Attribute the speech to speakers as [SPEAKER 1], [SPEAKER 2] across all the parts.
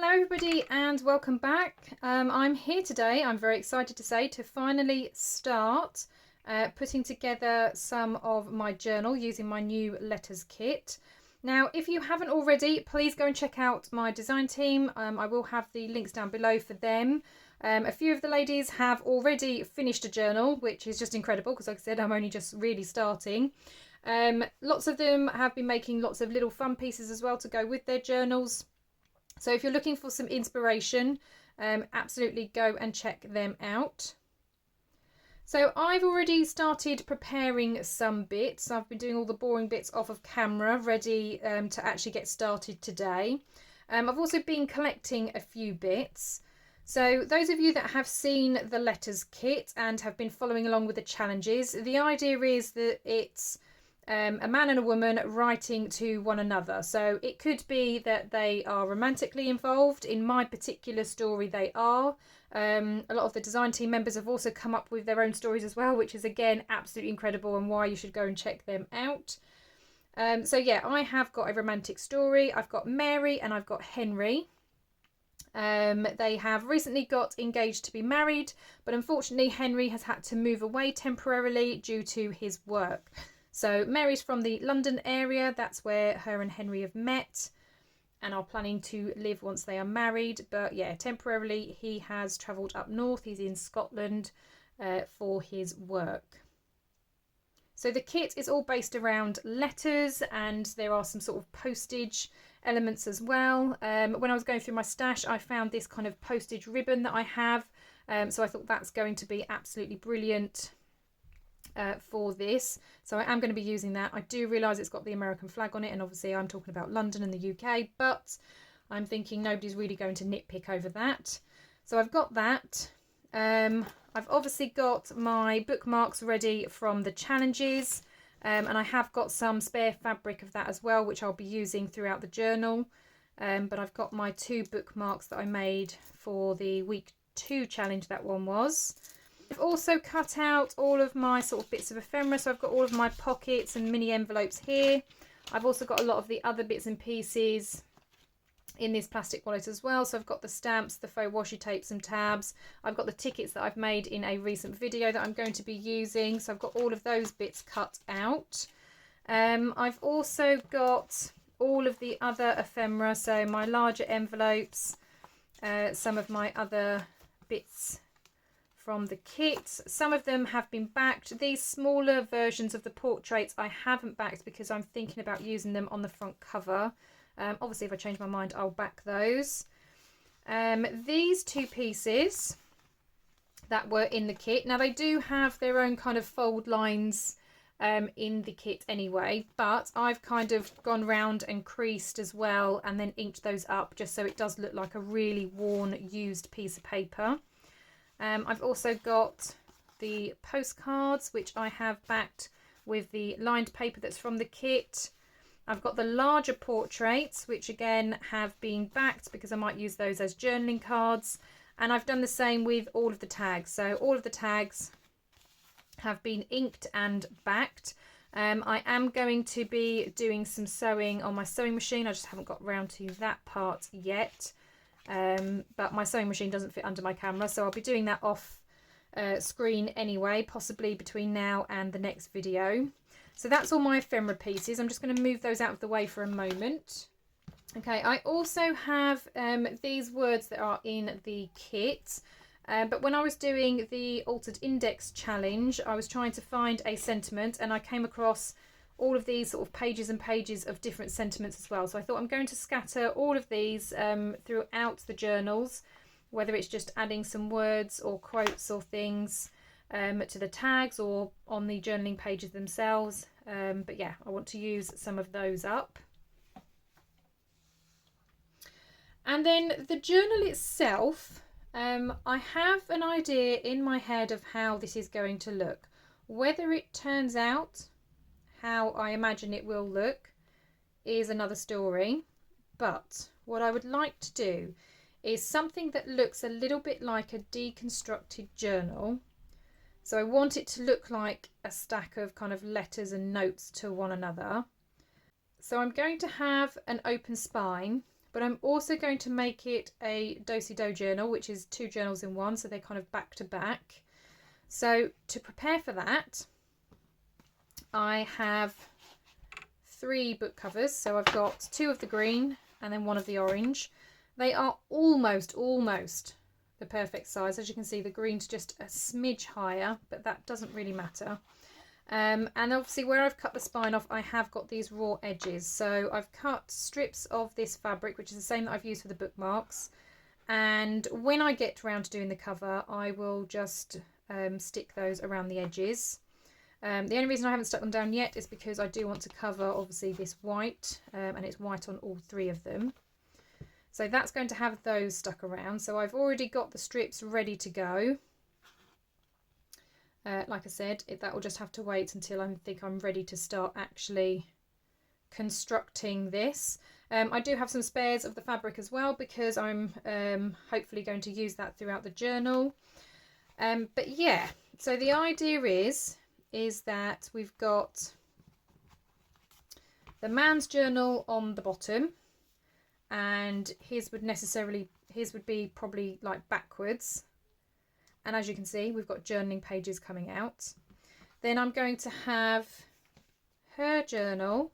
[SPEAKER 1] Hello everybody and welcome back. I'm here today, I'm very excited to say, to finally start putting together some of my journal using my new letters kit. Now if you haven't already, please go and check out my design team. I will have the links down below for them. A few of the ladies have already finished a journal, which is just incredible because like I said, I'm only just really starting. Lots of them have been making lots of little fun pieces as well to go with their journals. So if you're looking for some inspiration, absolutely go and check them out. So I've already started preparing some bits. I've been doing all the boring bits off of camera, ready to actually get started today. I've also been collecting a few bits. So those of you that have seen the letters kit and have been following along with the challenges, the idea is that it's a man and a woman writing to one another. So it could be that they are romantically involved. In my particular story they are. A lot of the design team members have also come up with their own stories as well, which is again absolutely incredible and why you should go and check them out. So yeah, I have got a romantic story. I've got Mary and I've got Henry. They have recently got engaged to be married, but unfortunately Henry has had to move away temporarily due to his work. So Mary's from the London area, that's where her and Henry have met and are planning to live once they are married. But yeah, temporarily he has travelled up north, he's in Scotland for his work. So the kit is all based around letters and there are some sort of postage elements as well. When I was going through my stash, I found this kind of postage ribbon that I have. So I thought that's going to be absolutely brilliant for this. So I am going to be using that. I do realise it's got the American flag on it and obviously I'm talking about London and the UK, but I'm thinking nobody's really going to nitpick over that. So I've got that. I've obviously got my bookmarks ready from the challenges, and I have got some spare fabric of that as well, which I'll be using throughout the journal. But I've got my 2 bookmarks that I made for the week 2 challenge, that one was. I've also cut out all of my sort of bits of ephemera, so I've got all of my pockets and mini envelopes here. I've also got a lot of the other bits and pieces in this plastic wallet as well. So I've got the stamps, the faux washi tape, some tabs. I've got the tickets that I've made in a recent video that I'm going to be using. So I've got all of those bits cut out. I've also got all of the other ephemera, so my larger envelopes, some of my other bits from the kit. Some of them have been backed. These smaller versions of the portraits I haven't backed because I'm thinking about using them on the front cover. Obviously if I change my mind I'll back those. These 2 pieces that were in the kit, now they do have their own kind of fold lines in the kit anyway, but I've kind of gone round and creased as well and then inked those up just so it does look like a really worn, used piece of paper. I've also got the postcards, which I have backed with the lined paper that's from the kit. I've got the larger portraits, which again have been backed because I might use those as journaling cards. And I've done the same with all of the tags. So all of the tags have been inked and backed. I am going to be doing some sewing on my sewing machine. I just haven't got round to that part yet. But my sewing machine doesn't fit under my camera, so I'll be doing that off screen anyway, possibly between now and the next video. So that's all my ephemera pieces. I'm just going to move those out of the way for a moment. Okay, I also have these words that are in the kit, but when I was doing the Altered Index challenge, I was trying to find a sentiment and I came across all of these sort of pages and pages of different sentiments as well. So I thought I'm going to scatter all of these throughout the journals, whether it's just adding some words or quotes or things to the tags or on the journaling pages themselves. But yeah, I want to use some of those up. And then the journal itself, I have an idea in my head of how this is going to look. Whether it turns out how I imagine it will look is another story, but what I would like to do is something that looks a little bit like a deconstructed journal. So I want it to look like a stack of kind of letters and notes to one another. So I'm going to have an open spine, but I'm also going to make it a do-si-do journal, which is 2 journals in one, so they're kind of back to back. So to prepare for that, I have 3 book covers. So I've got 2 of the green and then 1 of the orange. They are almost the perfect size. As you can see, the green's just a smidge higher, but that doesn't really matter. And obviously where I've cut the spine off, I have got these raw edges. So I've cut strips of this fabric, which is the same that I've used for the bookmarks. And when I get around to doing the cover, I will just stick those around the edges. The only reason I haven't stuck them down yet is because I do want to cover obviously this white, and it's white on all 3 of them. So that's going to have those stuck around. So I've already got the strips ready to go. Like I said, that will just have to wait until I think I'm ready to start actually constructing this. I do have some spares of the fabric as well, because I'm hopefully going to use that throughout the journal. But yeah, so the idea is that we've got the man's journal on the bottom, and his would be probably like backwards. And as you can see, we've got journaling pages coming out. Then I'm going to have her journal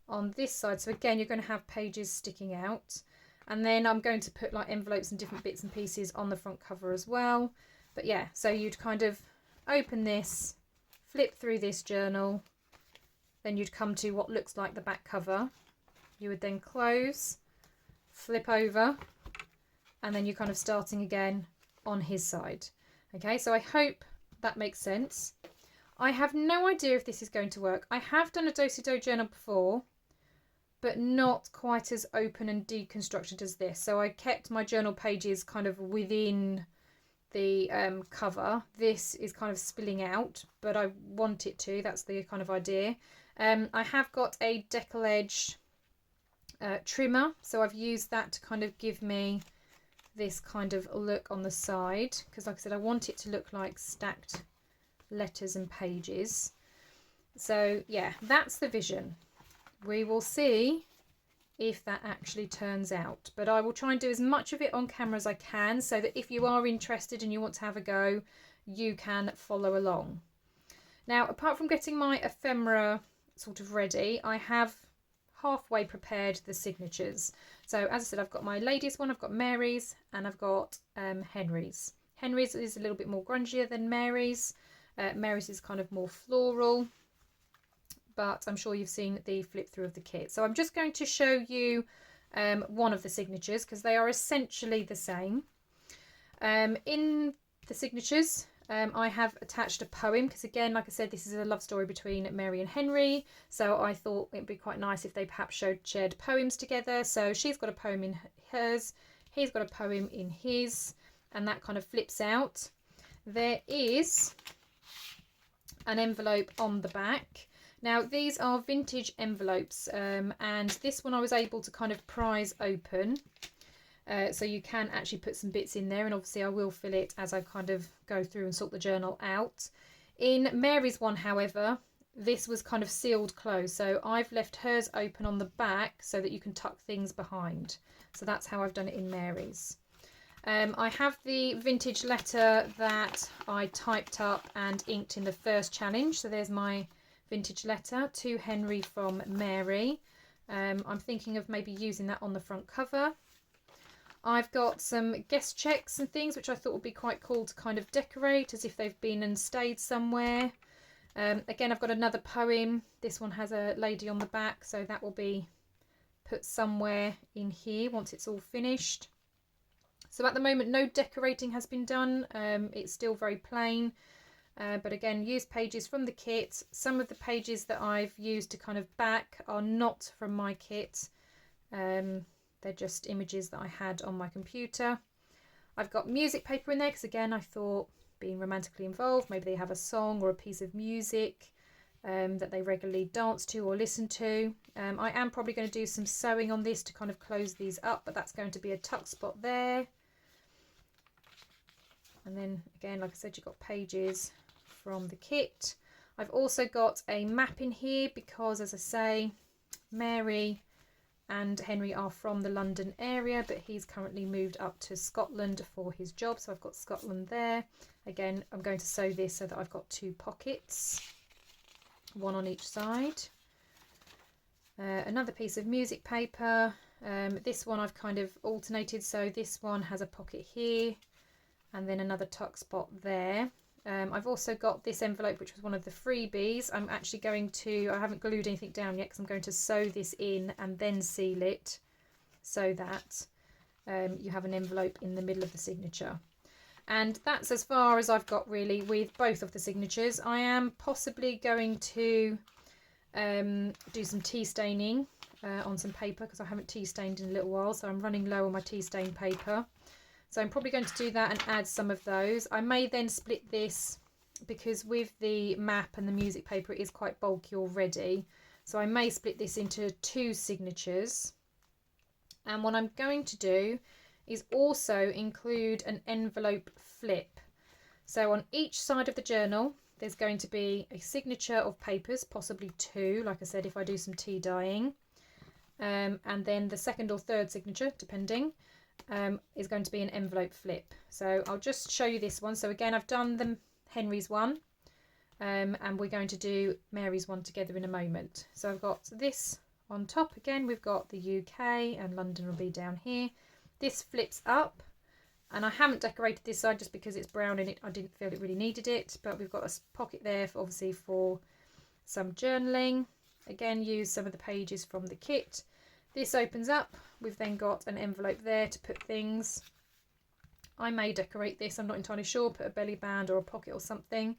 [SPEAKER 1] on this side. So again, you're going to have pages sticking out. And then I'm going to put like envelopes and different bits and pieces on the front cover as well. But yeah, so you'd kind of open this, flip through this journal, then you'd come to what looks like the back cover. You would then close, flip over, and then you're kind of starting again on his side. Okay, so I hope that makes sense. I have no idea if this is going to work. I have done a do-si-do journal before, but not quite as open and deconstructed as this. So I kept my journal pages kind of within the cover. This is kind of spilling out, but I want it to. That's the kind of idea. I have got a decal edge trimmer, so I've used that to kind of give me this kind of look on the side, because like I said, I want it to look like stacked letters and pages. So yeah, that's the vision. We will see if that actually turns out, but I will try and do as much of it on camera as I can, so that if you are interested and you want to have a go, you can follow along. Now, apart from getting my ephemera sort of ready, I have halfway prepared the signatures. So as I said, I've got my ladies one, I've got Mary's, and I've got Henry's. Henry's is a little bit more grungier than Mary's. Mary's is kind of more floral, but I'm sure you've seen the flip through of the kit. So I'm just going to show you one of the signatures, because they are essentially the same. In the signatures, I have attached a poem, because again, like I said, this is a love story between Mary and Henry, so I thought it'd be quite nice if they perhaps shared poems together. So she's got a poem in hers, he's got a poem in his, and that kind of flips out. There is an envelope on the back. Now these are vintage envelopes, and this one I was able to kind of prise open. So you can actually put some bits in there, and obviously I will fill it as I kind of go through and sort the journal out. In Mary's one, however, this was kind of sealed closed, so I've left hers open on the back so that you can tuck things behind. So that's how I've done it in Mary's. I have the vintage letter that I typed up and inked in the first challenge. So there's my vintage letter to Henry from Mary. I'm thinking of maybe using that on the front cover. I've got some guest checks and things which I thought would be quite cool to kind of decorate as if they've been and stayed somewhere. Again, I've got another poem. This one has a lady on the back, so that will be put somewhere in here once it's all finished. So at the moment, no decorating has been done. It's still very plain. But again, used pages from the kit. Some of the pages that I've used to kind of back are not from my kit. They're just images that I had on my computer. I've got music paper in there because again I thought, being romantically involved, maybe they have a song or a piece of music that they regularly dance to or listen to. I am probably going to do some sewing on this to kind of close these up, but that's going to be a tuck spot there. And then again, like I said, you've got pages from the kit. I've also got a map in here because, as I say, Mary and Henry are from the London area, but he's currently moved up to Scotland for his job. So I've got Scotland there. Again, I'm going to sew this so that I've got 2 pockets, one on each side. Another piece of music paper. This one I've kind of alternated, so this one has a pocket here and then another tuck spot there. I've also got this envelope, which was one of the freebies. I'm actually going to, I haven't glued anything down yet because I'm going to sew this in and then seal it so that you have an envelope in the middle of the signature. And that's as far as I've got really with both of the signatures. I am possibly going to do some tea staining on some paper because I haven't tea stained in a little while, so I'm running low on my tea stain paper. So I'm probably going to do that and add some of those. I may then split this because with the map and the music paper it is quite bulky already. So I may split this into 2 signatures. And what I'm going to do is also include an envelope flip. So on each side of the journal there's going to be a signature of papers, possibly 2, like I said, if I do some tea dyeing. And then the second or third signature, depending, is going to be an envelope flip. So I'll just show you this one. So again, I've done the Henry's one, and we're going to do Mary's one together in a moment. So I've got this on top. Again, we've got the UK and London will be down here. This flips up, and I haven't decorated this side just because it's brown in it. I didn't feel it really needed it, but we've got a pocket there for, obviously, for some journaling. Again, use some of the pages from the kit. This opens up. We've then got an envelope there to put things. I may decorate this, I'm not entirely sure, put a belly band or a pocket or something.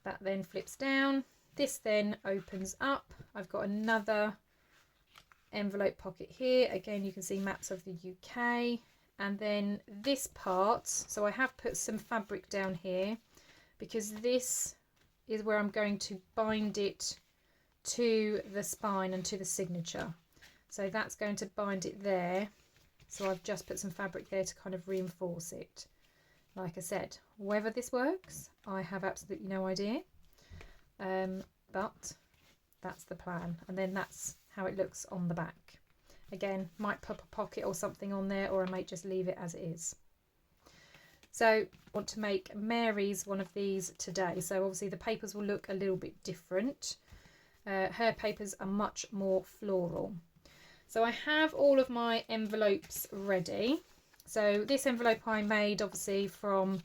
[SPEAKER 1] That then flips down. This then opens up. I've got another envelope pocket here. Again, you can see maps of the UK. And then this part, so I have put some fabric down here because this is where I'm going to bind it to the spine and to the signature. So that's going to bind it there. So I've just put some fabric there to kind of reinforce it. Like I said, whether this works, I have absolutely no idea. But that's the plan. And then that's how it looks on the back. Again, might pop a pocket or something on there, or I might just leave it as it is. So I want to make Mary's one of these today. So obviously the papers will look a little bit different. Her papers are much more floral. So I have all of my envelopes ready. So this envelope I made obviously from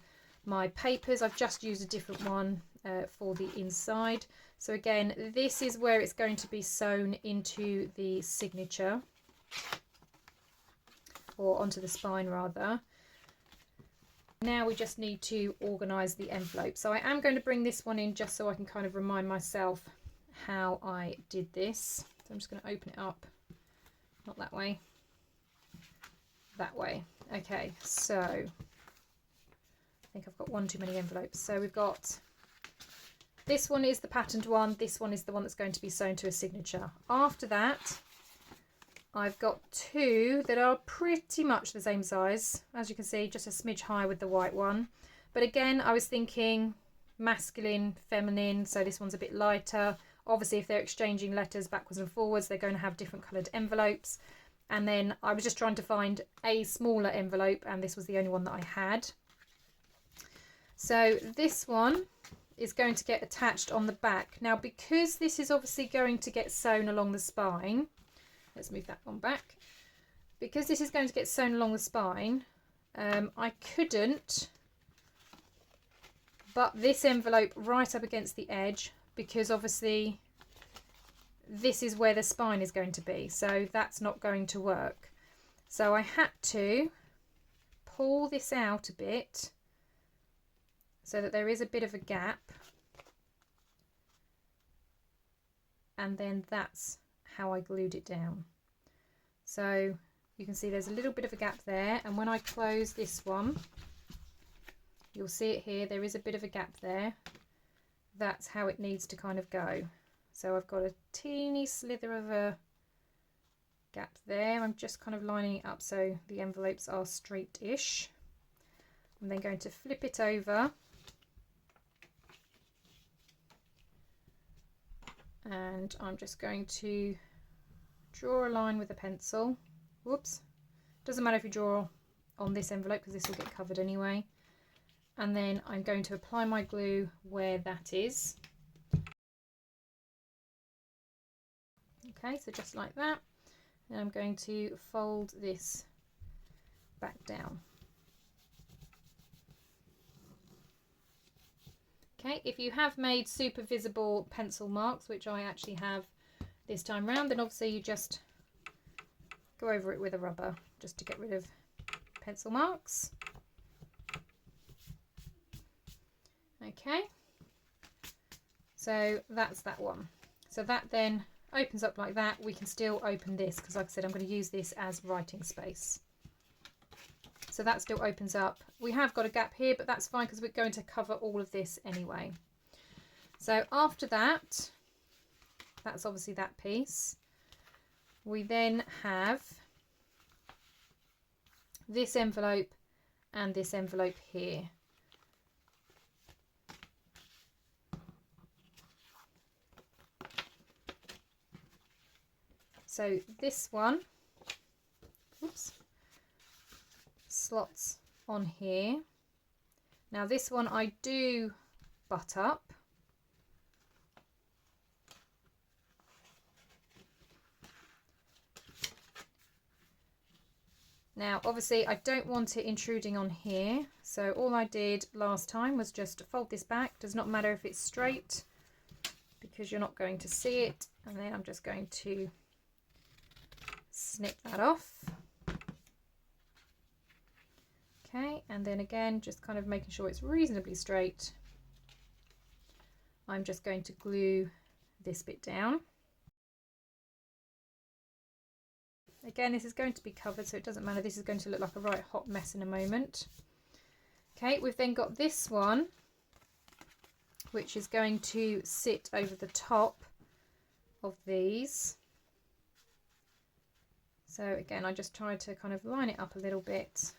[SPEAKER 1] my papers. I've just used a different one for the inside. So again, this is where it's going to be sewn into the signature, or onto the spine rather. Now we just need to organise the envelope. So I am going to bring this one in just so I can kind of remind myself how I did this. So I'm just going to open it up. Not that way, that way. Okay, so I think I've got one too many envelopes. So we've got, this one is the patterned one, this one is the one that's going to be sewn to a signature. After that, I've got 2 that are pretty much the same size. As you can see, just a smidge higher with the white one. But again, I was thinking masculine, feminine, so this one's a bit lighter. Obviously, if they're exchanging letters backwards and forwards, they're going to have different coloured envelopes. And then I was just trying to find a smaller envelope, and this was the only one that I had. So this one is going to get attached on the back. Now, because this is obviously going to get sewn along the spine, let's move that one back. Because this is going to get sewn along the spine, I couldn't butt this envelope right up against the edge, because obviously this is where the spine is going to be, so that's not going to work. So I had to pull this out a bit so that there is a bit of a gap, and then that's how I glued it down. So you can see there's a little bit of a gap there, and when I close this one, you'll see it here, there is a bit of a gap there. That's how it needs to kind of go. So I've got a teeny slither of a gap there. I'm just kind of lining it up so the envelopes are straight-ish. I'm then going to flip it over and I'm just going to draw a line with a pencil. Whoops. Doesn't matter if you draw on this envelope because this will get covered anyway. And then I'm going to apply my glue where that is. Okay, so just like that. And I'm going to fold this back down. Okay, if you have made super visible pencil marks, which I actually have this time round, then obviously you just go over it with a rubber just to get rid of pencil marks. Okay, so that's that one. So that then opens up like that. We can still open this because, like I said, I'm going to use this as writing space. So that still opens up. We have got a gap here, but that's fine because we're going to cover all of this anyway. So after that, that's obviously that piece. We then have this envelope and this envelope here. So this one, oops, slots on here. Now this one I do butt up. Now obviously I don't want it intruding on here, so all I did last time was just fold this back. Does not matter if it's straight because you're not going to see it, and then I'm just going to snip that off. Okay, and then again just kind of making sure it's reasonably straight. I'm just going to glue this bit down. Again, this is going to be covered, so it doesn't matter. This is going to look like a right hot mess in a moment. Okay, we've then got this one, which is going to sit over the top of these. So again, I just try to kind of line it up a little bit.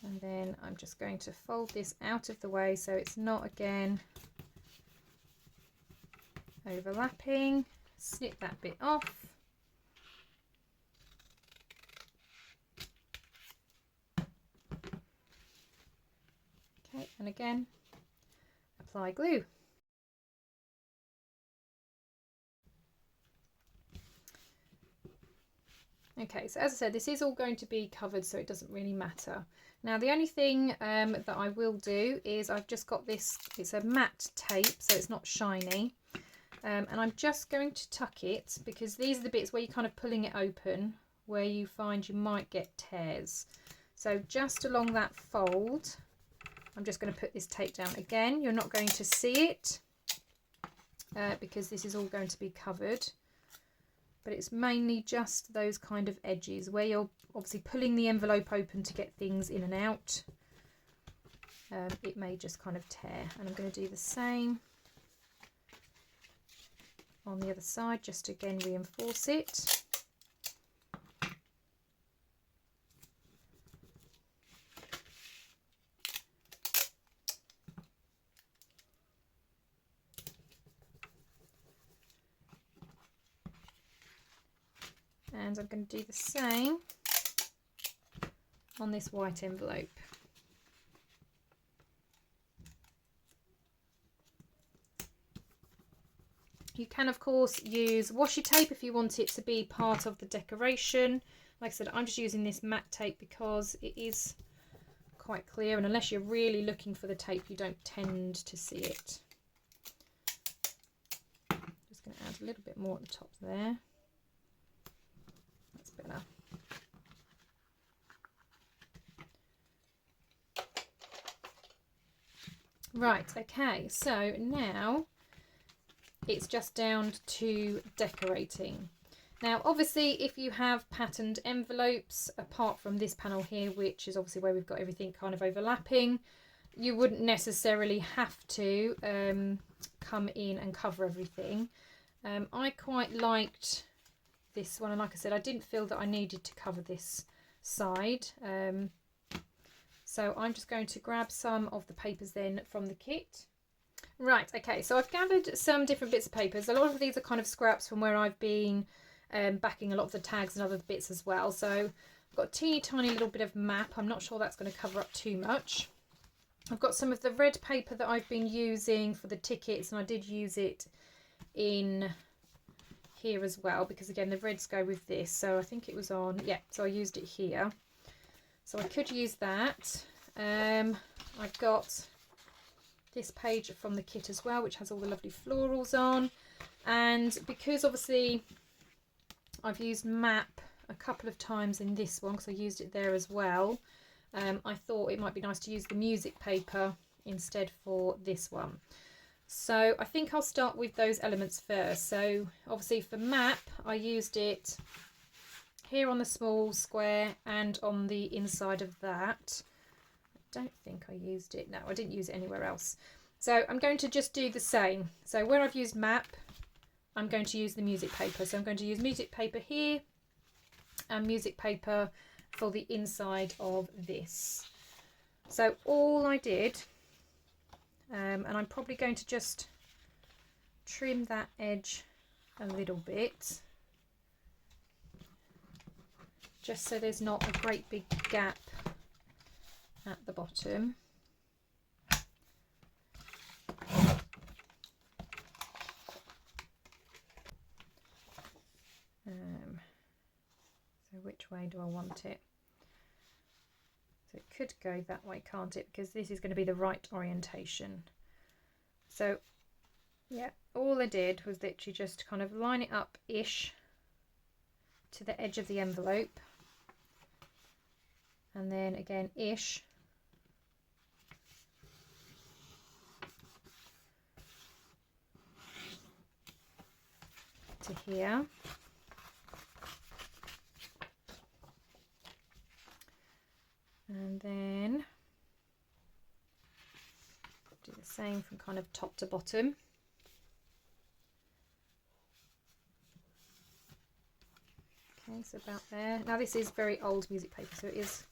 [SPEAKER 1] And then I'm just going to fold this out of the way so it's not, again, overlapping. Snip that bit off. Okay, and again, apply glue. Okay, so as I said, this is all going to be covered, so it doesn't really matter. Now the only thing that I will do is I've just got this, it's a matte tape, so it's not shiny. And I'm just going to tuck it because these are the bits where you're kind of pulling it open, where you find you might get tears. So just along that fold, I'm just going to put this tape down. Again, you're not going to see it because this is all going to be covered. But it's mainly just those kind of edges where you're obviously pulling the envelope open to get things in and out. It may just kind of tear, and I'm going to do the same on the other side, just to again reinforce it. And I'm going to do the same on this white envelope. You can of course use washi tape if you want it to be part of the decoration. Like I said, I'm just using this matte tape because it is quite clear, and unless you're really looking for the tape, you don't tend to see it. Just going to add a little bit more at the top there. That's better. Right, okay, so now it's just down to decorating. Now obviously if you have patterned envelopes, apart from this panel here, which is obviously where we've got everything kind of overlapping, you wouldn't necessarily have to come in and cover everything. I quite liked this one, and like I said, I didn't feel that I needed to cover this side. So I'm just going to grab some of the papers then from the kit. Right, okay, so I've gathered some different bits of papers. A lot of these are kind of scraps from where I've been backing a lot of the tags and other bits as well. So I've got a teeny tiny little bit of map. I'm not sure that's going to cover up too much. I've got some of the red paper that I've been using for the tickets, and I did use it in here as well because again the reds go with this. So I think it was on, yeah, so I used it here. So I could use that. I've got this page from the kit as well, which has all the lovely florals on. And because obviously I've used map a couple of times in this one because I used it there as well, I thought it might be nice to use the music paper instead for this one. So I think I'll start with those elements first. So obviously for map, I used it here on the small square and on the inside of that. I don't think I used it. No, I didn't use it anywhere else. So I'm going to just do the same. So where I've used map, I'm going to use the music paper. So I'm going to use music paper here and music paper for the inside of this. So all I did, and I'm probably going to just trim that edge a little bit, just so there's not a great big gap at the bottom. So which way do I want it? So it could go that way, can't it? Because this is going to be the right orientation. So yeah, all I did was literally just kind of line it up-ish to the edge of the envelope. And then again, ish to here. And then do the same from kind of top to bottom. Okay, so about there. Now this is very old music paper, so it is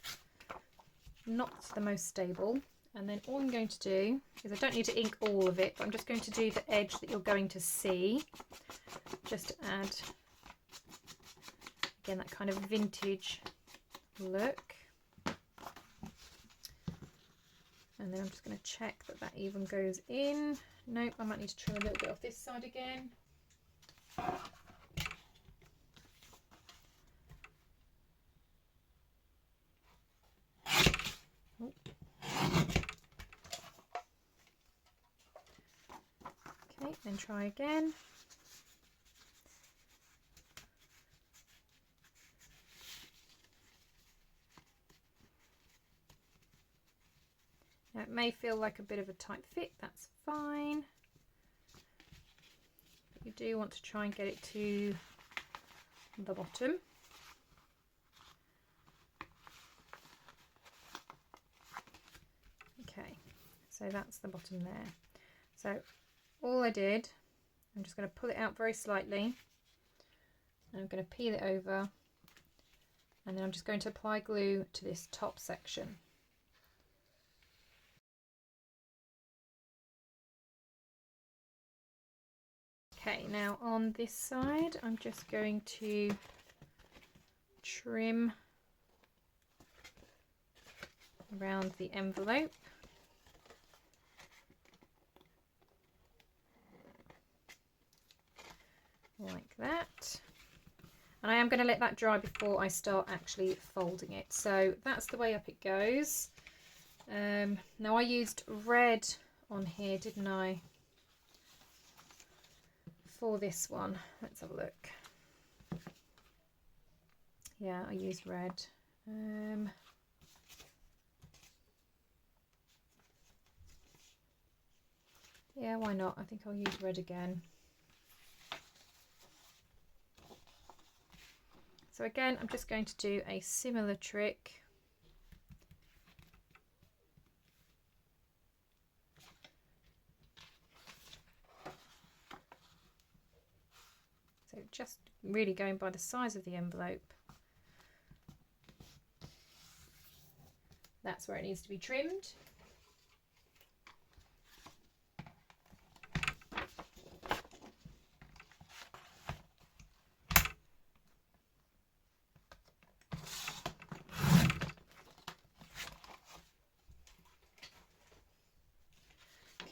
[SPEAKER 1] not the most stable. And then all I'm going to do is, I don't need to ink all of it, but I'm just going to do the edge that you're going to see, just to add, again, that kind of vintage look. And then I'm just going to check that that even goes in. Nope, I might need to trim a little bit off this side again. Oh. Okay, then try again. Now it may feel like a bit of a tight fit, that's fine. But you do want to try and get it to the bottom. Okay, so that's the bottom there. So all I did, I'm just going to pull it out very slightly. And I'm going to peel it over, and then I'm just going to apply glue to this top section. Okay, now on this side, I'm just going to trim around the envelope. Like that. And I am going to let that dry before I start actually folding it. So that's the way up it goes. Now I used red on here, didn't I? For this one, let's have a look. Yeah, I used red. Yeah, why not? I think I'll use red again. So again, I'm just going to do a similar trick. So just really going by the size of the envelope. That's where it needs to be trimmed.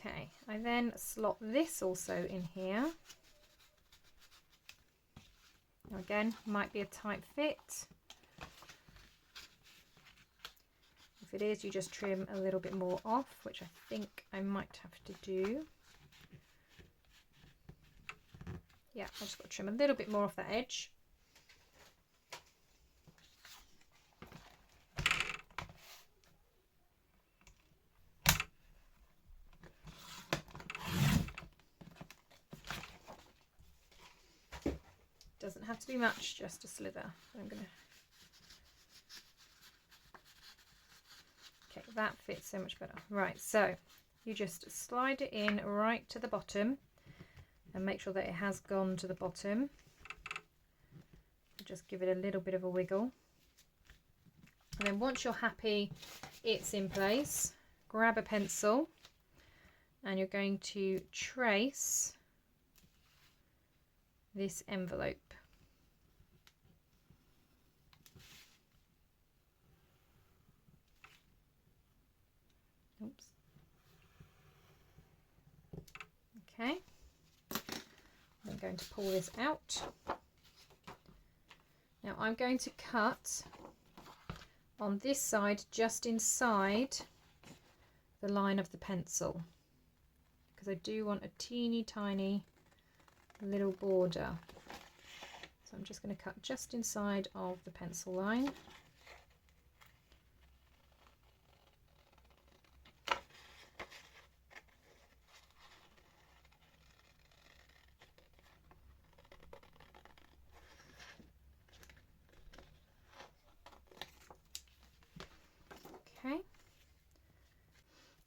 [SPEAKER 1] Okay, I then slot this also in here. Now again, might be a tight fit. If it is, you just trim a little bit more off, which I think I might have to do. Yeah, I just got to trim a little bit more off that edge. Doesn't have to be much, just a slither. I'm gonna. Okay, that fits so much better. Right, so you just slide it in right to the bottom and make sure that it has gone to the bottom. Just give it a little bit of a wiggle. And then once you're happy it's in place, grab a pencil and you're going to trace this envelope. Oops. Okay, I'm going to pull this out. Now I'm going to cut on this side just inside the line of the pencil because I do want a teeny tiny little border. So I'm just going to cut just inside of the pencil line.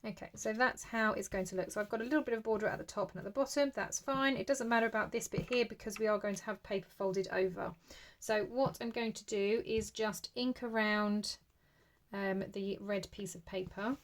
[SPEAKER 1] Okay, so that's how it's going to look. So I've got a little bit of border at the top and at the bottom. That's fine. It doesn't matter about this bit here because we are going to have paper folded over. So what I'm going to do is just ink around the red piece of paper.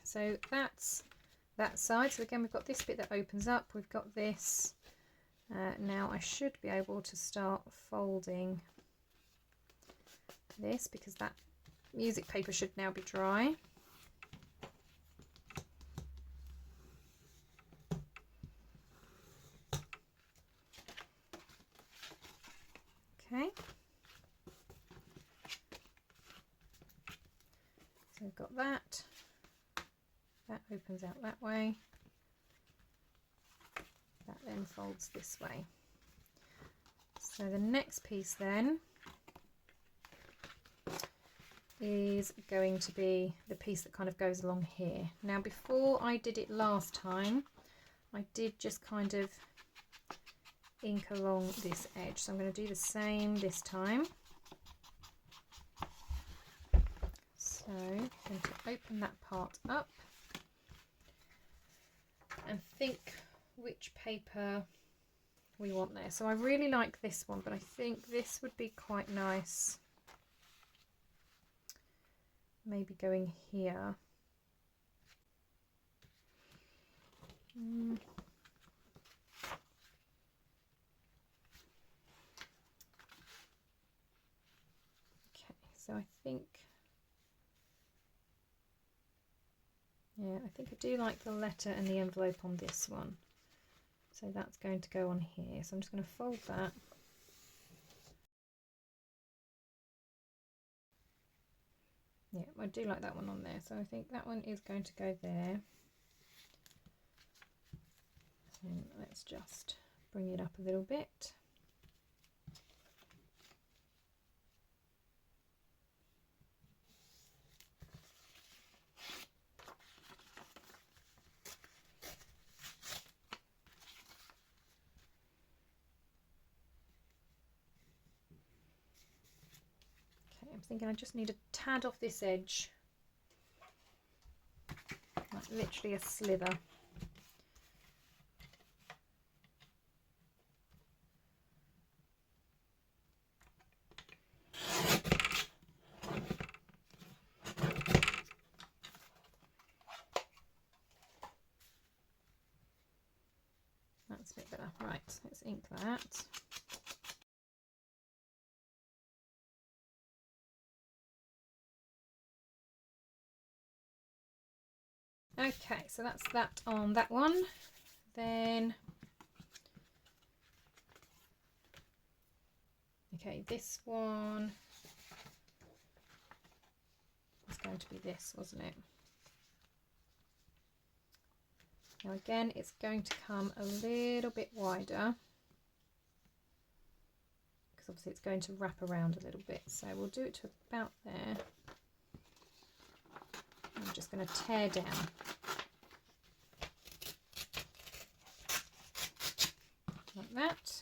[SPEAKER 1] So that's that side. So again, we've got this bit that opens up. We've got this. Now I should be able to start folding this because that music paper should now be dry. Okay. So we've got that. That opens out that way. That then folds this way. So the next piece then is going to be the piece that kind of goes along here. Now before I did it last time, I did just kind of ink along this edge. So I'm going to do the same this time. So I'm going to open that part up and think which paper we want there. So I really like this one, but I think this would be quite nice. Maybe going here. Okay, so I think, yeah, I think I do like the letter and the envelope on this one. So that's going to go on here. So I'm just going to fold that. Yeah, I do like that one on there. So I think that one is going to go there. And let's just bring it up a little bit. I'm thinking I just need a tad off this edge, like literally a slither. that's a bit better. Right, let's ink that. Okay, so that's that on that one. Then, okay, this one is going to be this, wasn't it? Now again, it's going to come a little bit wider because obviously it's going to wrap around a little bit. So we'll do it to about there. I'm just going to tear down. Like that.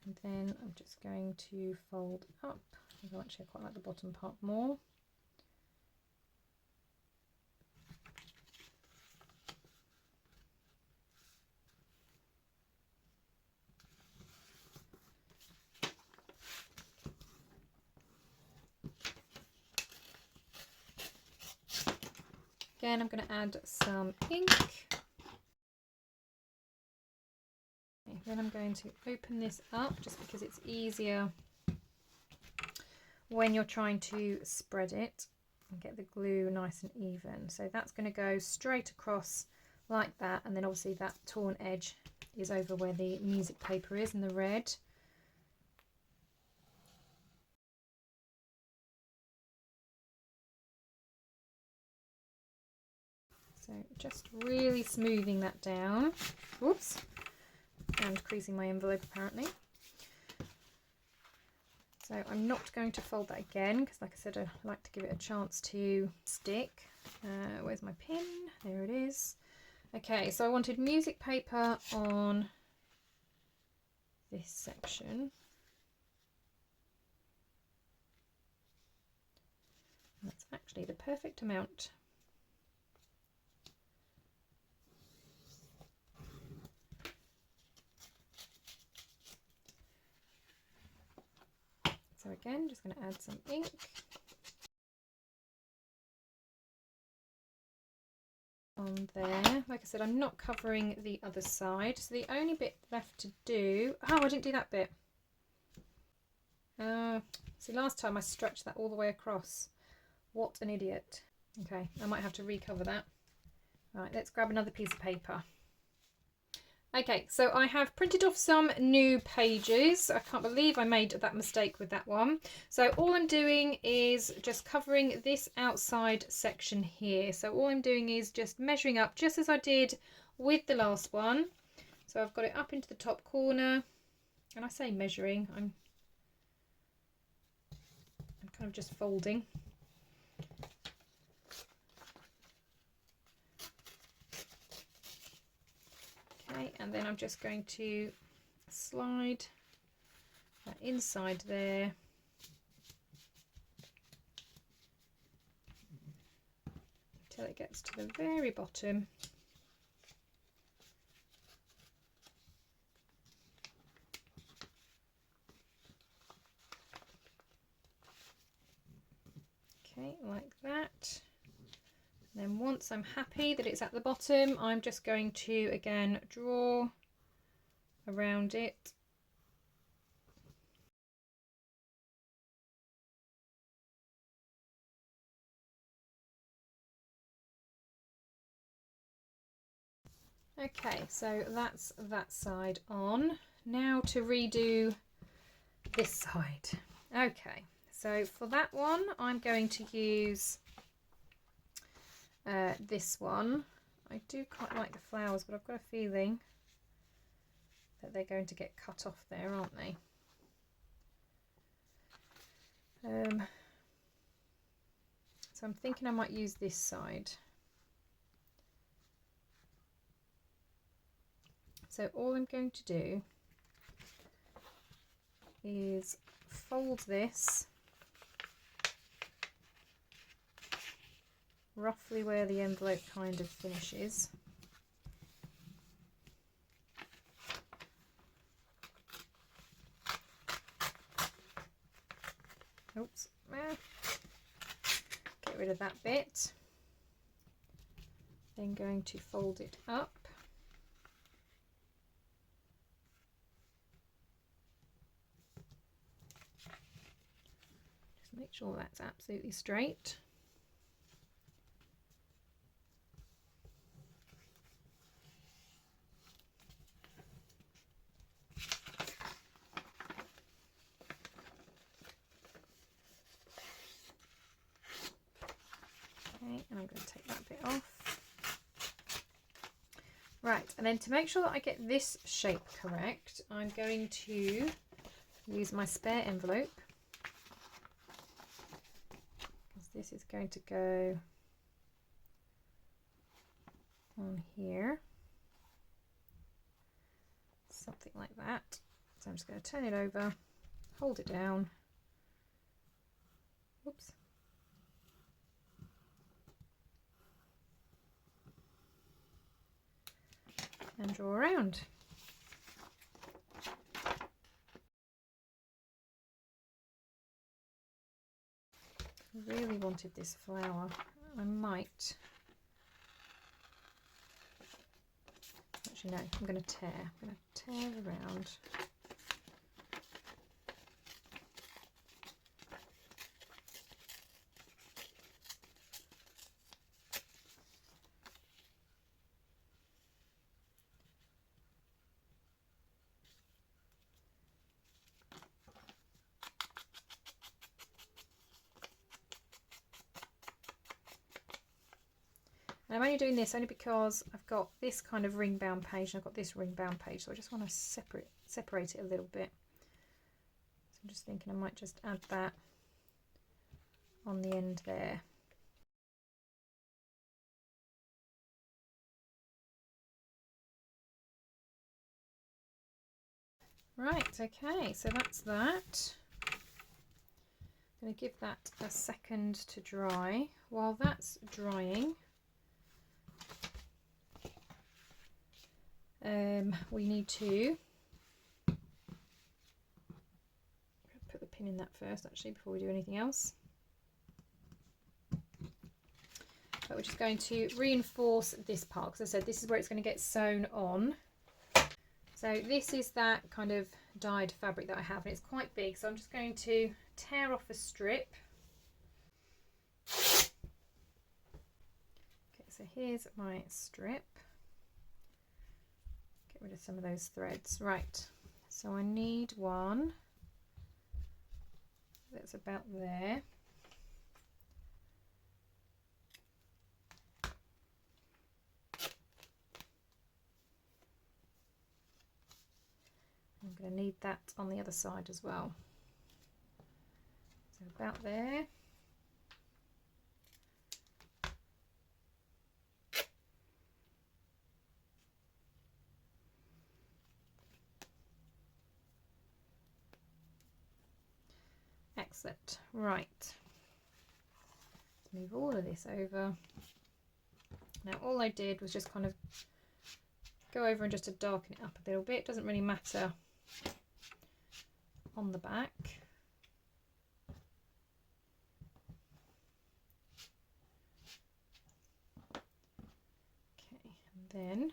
[SPEAKER 1] And then I'm just going to fold up. Actually, I quite like the bottom part more. Again, I'm going to add some ink. Okay, then I'm going to open this up just because it's easier when you're trying to spread it and get the glue nice and even. So that's going to go straight across like that, and then obviously that torn edge is over where the music paper is in the red. So just really smoothing that down. Whoops. And creasing my envelope apparently. So I'm not going to fold that again because, like I said, I like to give it a chance to stick. Where's my pin? There it is. Okay, so I wanted music paper on this section. That's actually the perfect amount. So again, just going to add some ink. On there. Like I said, I'm not covering the other side. So the only bit left to do... Oh, I didn't do that bit. See, last time I stretched that all the way across. What an idiot. Okay, I might have to recover that. Right, let's grab another piece of paper. Okay, so I have printed off some new pages. I can't believe I made that mistake with that one. So all I'm doing is just covering this outside section here. So all I'm doing is just measuring up just as I did with the last one. So I've got it up into the top corner. And I say measuring, I'm kind of just folding. Okay, and then I'm just going to slide that inside there. Until it gets to the very bottom. Okay, like that. And then once I'm happy that it's at the bottom, I'm just going to again draw around it. Okay, so that's that side on. Now to redo this side. Okay, so for that one, I'm going to use this one. I do quite like the flowers, but I've got a feeling that they're going to get cut off there, aren't they? So I'm thinking I might use this side. So all I'm going to do is fold this roughly where the envelope kind of finishes. Oops, get rid of that bit. Then going to fold it up. Make sure that's absolutely straight. Okay, and I'm going to take that bit off. Right, and then to make sure that I get this shape correct, I'm going to use my spare envelope, because this is going to go on here, something like that. So I'm just going to turn it over, hold it down, whoops, and draw around. I really wanted this flower. I might. Actually, no, I'm going to tear. I'm going to tear around. And I'm only doing this only because I've got this kind of ring bound page and I've got this ring bound page, so I just want to separate it a little bit. So I'm just thinking I might just add that on the end there. Right, okay, so that's that. I'm going to give that a second to dry. While that's drying, we need to put the pin in that first, actually, before we do anything else. But we're just going to reinforce this part, because I said this is where it's going to get sewn on. So this is that kind of dyed fabric that I have, and it's quite big, so I'm just going to tear off a strip. Okay, so here's my strip. Get rid of some of those threads. Right, so I need one that's about there. I'm going to need that on the other side as well. So about there. Excellent. Right. Let's move all of this over. Now all I did was just kind of go over and just to darken it up a little bit. It doesn't really matter on the back. Okay, and then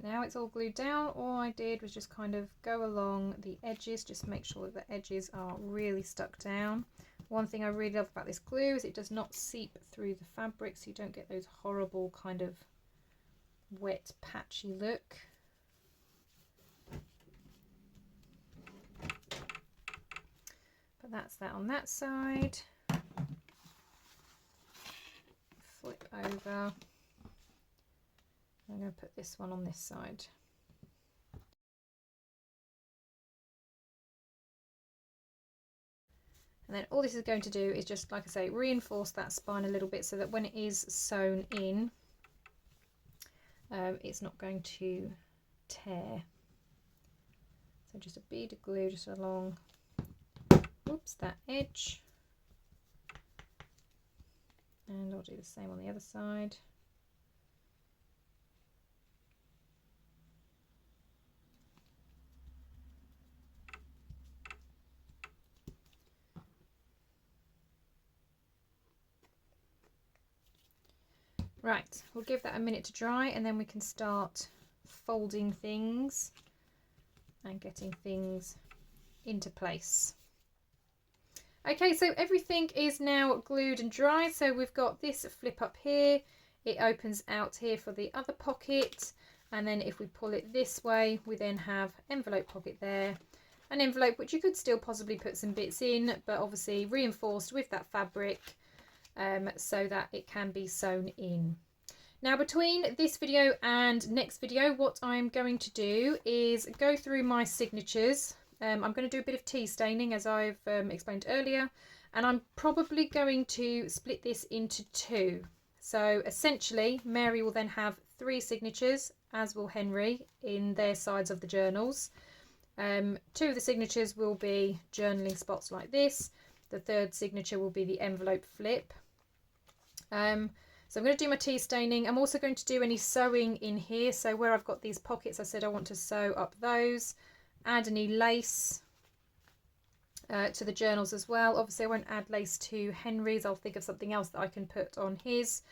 [SPEAKER 1] now it's all glued down. All I did was just kind of go along the edges, just make sure that the edges are really stuck down. One thing I really love about this glue is it does not seep through the fabric, so you don't get those horrible kind of wet patchy look. But that's that on that side. Flip over. I'm going to put this one on this side. And then all this is going to do is just, like I say, reinforce that spine a little bit so that when it is sewn in, it's not going to tear. So just a bead of glue just along, oops, that edge. And I'll do the same on the other side. Right, we'll give that a minute to dry and then we can start folding things and getting things into place. Okay, so everything is now glued and dry. So we've got this flip up here. It opens out here for the other pocket. And then if we pull it this way, we then have envelope pocket there. An envelope which you could still possibly put some bits in, but obviously reinforced with that fabric so that it can be sewn in. Now between this video and next video, what I'm going to do is go through my signatures. I'm going to do a bit of tea staining as I've explained earlier, and I'm probably going to split this into two. So essentially Mary will then have 3 signatures, as will Henry, in their sides of the journals. 2 of the signatures will be journaling spots like this. The 3rd signature will be the envelope flip. So I'm going to do my tea staining. I'm also going to do any sewing in here. So where I've got these pockets, I said I want to sew up those. Add any lace to the journals as well. Obviously I won't add lace to Henry's. I'll think of something else that I can put on his.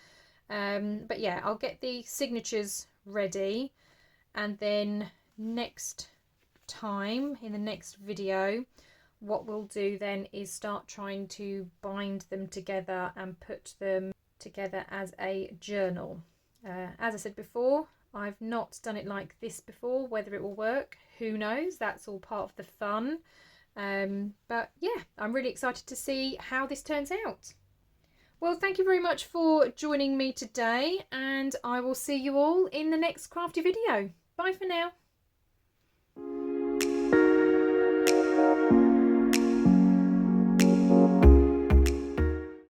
[SPEAKER 1] But yeah, I'll get the signatures ready, and then next time in the next video what we'll do then is start trying to bind them together and put them together as a journal. As I said before, I've not done it like this before. Whether it will work, who knows? That's all part of the fun. But yeah, I'm really excited to see how this turns out. Well, thank you very much for joining me today, and I will see you all in the next crafty video. Bye for now.